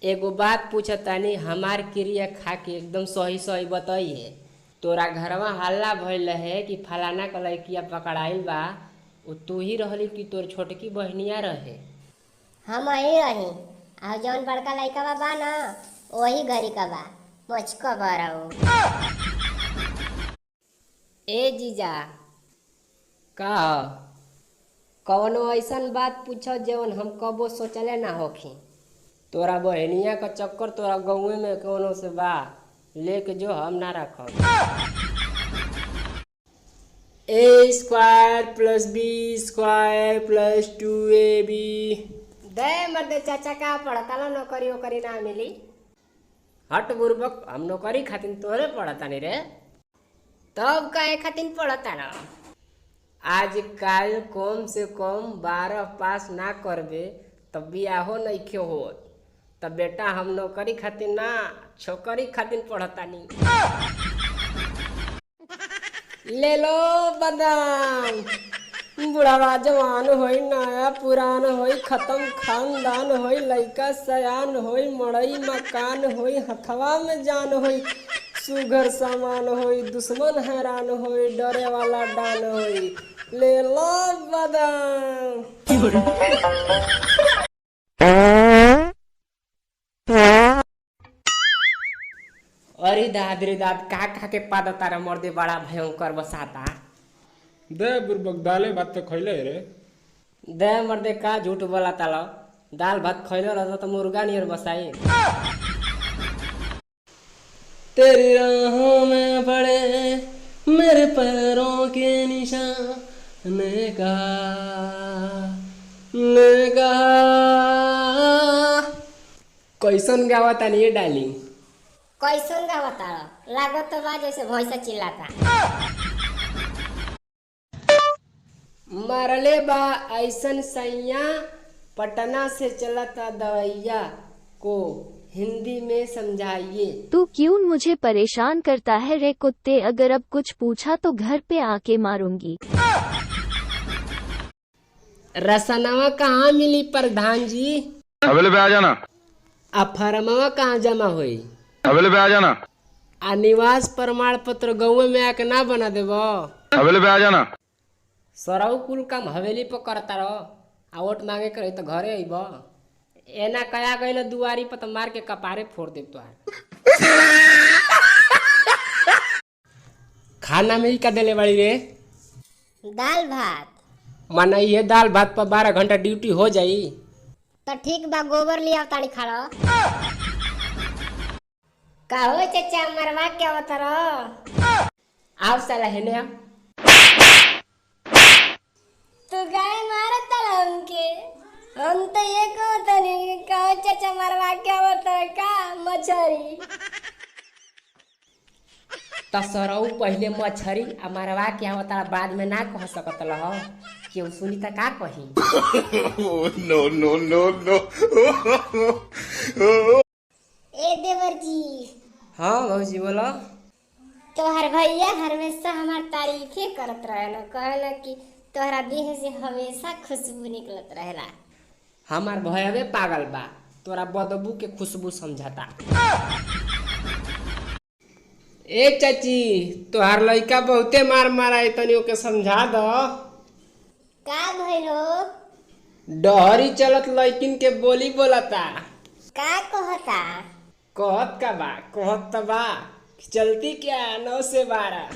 एगो बात पूछतानी, हमार क्रिया खा के एकदम सही सही बताइए। तोरा घरवा हल्ला भइल रहे कि फलाना क लइकिया पकड़ाइल बा, उ तू ही रहली कि तोर छोटकी बहनिया रहे? हम वही रही। आ जौन बड़का लइका बा ना वही घरी का बा, मुझको बरऊ। ए जीजा, का कवनो ऐसन बात पूछ जवन हम कबो सोचले ना होखी। तोरा बहनिया का चक्कर तोरा गाँवे में कवनो से बा, लेके जो हम ना रखब। A² + B² + 2AB। दे मर्दे चाचा का पढ़ता ला नौकरी ओकरी ना मिली। हट बुर्बक, हम नौकरी खातिर तोरे पढ़तानी रे। तब काहे खातिर पढ़ता ना? आजकल कम से कम 12 पास ना करबे तब बियाहो नइखे होत। तब बेटा हम नौकरी खातिर ना छोकरी खातिर पढ़तानी। ले लो बादाम, बुढ़ावा जवान होई नया पुरान होई खत्म खानदान होई लइका सयान होई मड़ई मकान होई हथवा में जान होई सुगर सामान होई दुश्मन हैरान होई डरे वाला डान होई। ले लो बादाम। अरे दाद रे दाद, का के पादा तारा मर्दे बड़ा भयंकर बसाता। दे बुर्बक दाले भात पे खैले रे। दे मर्दे का झूठ बोला ताला, दाल भात खैलो रह तो मुर्गा नियर बसाई। तेरी राहों में पड़े मेरे पैरों के निशान, ने कहा कैसन गावता नहीं है डार्लिंग? कैसन गावता लागत तो बा जैसे भैंसा चिल्लाता। मरले बा ऐसन सैया, पटना से चलता दवैया को हिंदी में समझाइए। तू क्यों मुझे परेशान करता है रे कुत्ते, अगर अब कुछ पूछा तो घर पे आके मारूंगी। रसनवा कहाँ मिली प्रधान जी? हवेली पे आ जाना। आ फरमवा कहाँ जमा हुई? हवेली पे आ जाना। आ निवास प्रमाण पत्र गाँव में आके ना बना देबो? हवेली पे आ जाना। सरऊ कुल काम हवेली पर करता रहो, आ वोट मांगे करे तो घरे अइबो। एना कया गइल दुआरी पर तो मार के कपारे फोड़ दे तोहार। खाना में ही का देले बाड़ी रे? दाल भात। माना ये दाल भात पर 12 घंटा ड्यूटी हो जाई? तो ठीक बा, गोबर लिया ताड़ी खाड़ो। कहो चाचा मरवा के अवतार आओ साला हेने आ। तू गाय मारता हमके, हम तो ये कहता नहीं। कहो चाचा मरवा के अवतार का मछरी। त सरऊ पहले मछरी आ मरवा के आवता, बाद में ना कह सकत लह। केहू सुनी त का कही? No no no no. ए देवर जी। हाँ भौजी बोलो। तोहर भैया हमेशा हमार तारीफे करत रहेला, कहला कि तोहरा देह से हमेशा खुशबू निकलत रहेला। हमार भयवे पागल बा, तोरा बदबू के खुशबू समझाता। ए चाची, तोहार लइका बहुते मार माराई, तनी ओके समझा दो। का भइलो? डहरी चलत लइकिन के बोली बोलता। का कहता? कहत का बा? कहत त बा चलती क्या 9 से 12।